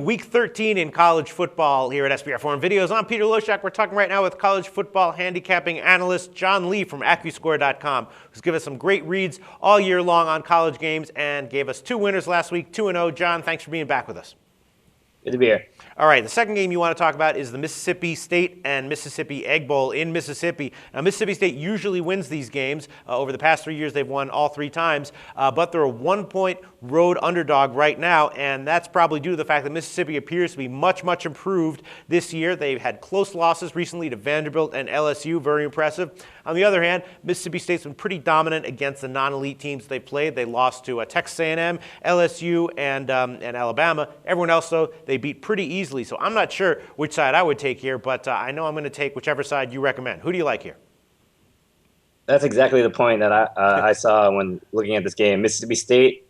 Week 13 in college football here at SBR Forum Videos. I'm Peter Loshak. We're talking right now with college football handicapping analyst Jon Lee from AccuScore.com, who's given us some great reads all year long on college games and gave us two winners last week, 2-0. Jon, thanks for being back with us. Good to be here. All right, the second game you want to talk about is the Mississippi State and Mississippi Egg Bowl in Mississippi. Now, Mississippi State usually wins these games. Over the past 3 years, they've won all three times, but they're a one-point road underdog right now, and that's probably due to the fact that Mississippi appears to be much, much improved this year. They've had close losses recently to Vanderbilt and LSU, very impressive. On the other hand, Mississippi State's been pretty dominant against the non-elite teams they played. They lost to Texas A&M, LSU, and Alabama. Everyone else, though, they beat pretty easily. So I'm not sure which side I would take here, but I know I'm going to take whichever side you recommend. Who do you like here? That's exactly the point that I saw when looking at this game. Mississippi State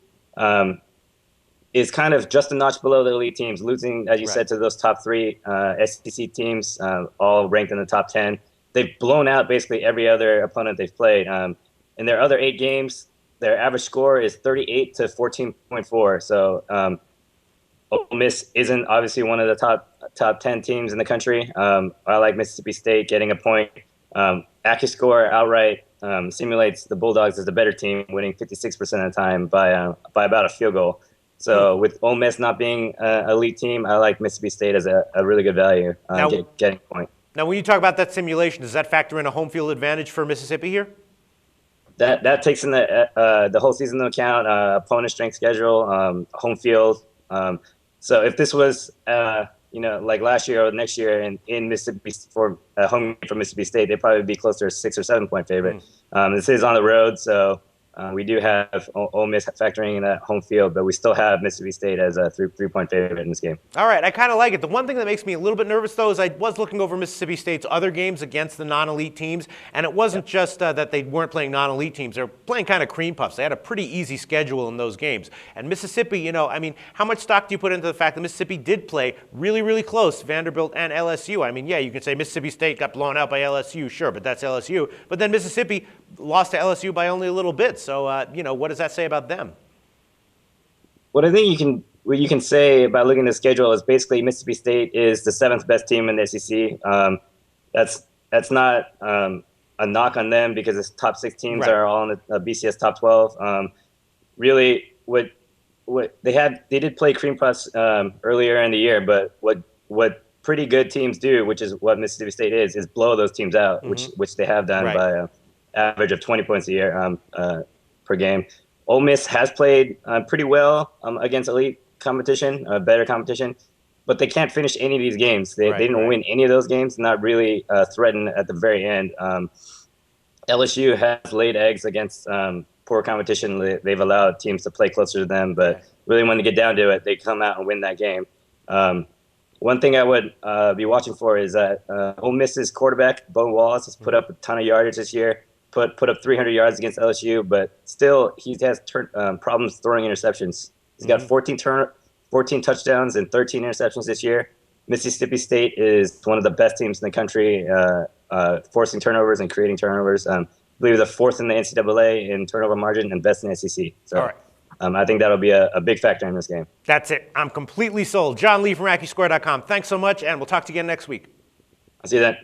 is kind of just a notch below the elite teams, losing, as you said, to those top three SEC teams, all ranked in the top 10. They've blown out basically every other opponent they've played. In their other 8 games, their average score is 38 to 14.4. So Ole Miss isn't obviously one of the top 10 teams in the country. I like Mississippi State getting a point. AccuScore outright simulates the Bulldogs as the better team, winning 56% of the time by about a field goal. So with Ole Miss not being an elite team, I like Mississippi State as a really good value, getting a point. Now, when you talk about that simulation, does that factor in a home field advantage for Mississippi here? That takes in the whole season into account, opponent strength schedule, home field. So if this was like last year or next year in Mississippi for a home game for Mississippi State, they'd probably be closer to 6 or 7 point favorite. This is on the road, so we do have Ole Miss factoring in that home field, but we still have Mississippi State as a 3-point favorite in this game. All right, I kind of like it. The one thing that makes me a little bit nervous, though, is I was looking over Mississippi State's other games against the non-elite teams, and it wasn't just that they weren't playing non-elite teams. They were playing kind of cream puffs. They had a pretty easy schedule in those games. And Mississippi, how much stock do you put into the fact that Mississippi did play really, really close, Vanderbilt and LSU? I mean, yeah, you can say Mississippi State got blown out by LSU, sure, but that's LSU. But then Mississippi lost to LSU by only a little bit. So, what does that say about them? What I think you can say about looking at the schedule is basically Mississippi State is the 7th best team in the SEC. That's not a knock on them because the top 6 teams are all in the BCS top 12. Really, what they did play cream puffs earlier in the year, but what pretty good teams do, which is what Mississippi State is blow those teams out, which they have done by an average of 20 points a year per game. Ole Miss has played pretty well against elite competition, better competition, but they can't finish any of these games. They didn't win any of those games, not really threatened at the very end. LSU has laid eggs against poor competition. They've allowed teams to play closer to them, but really when they get down to it, they come out and win that game. One thing I would be watching for is that Ole Miss's quarterback, Bo Wallace, has put up a ton of yardage this year. Put up 300 yards against LSU, but still he has problems throwing interceptions. He's got 14 touchdowns and 13 interceptions this year. Mississippi State is one of the best teams in the country, forcing turnovers and creating turnovers. I believe they're 4th in the NCAA in turnover margin and best in the SEC. So I think that'll be a big factor in this game. That's it. I'm completely sold. Jon Lee from AccuScore.com. Thanks so much, and we'll talk to you again next week. I'll see you then.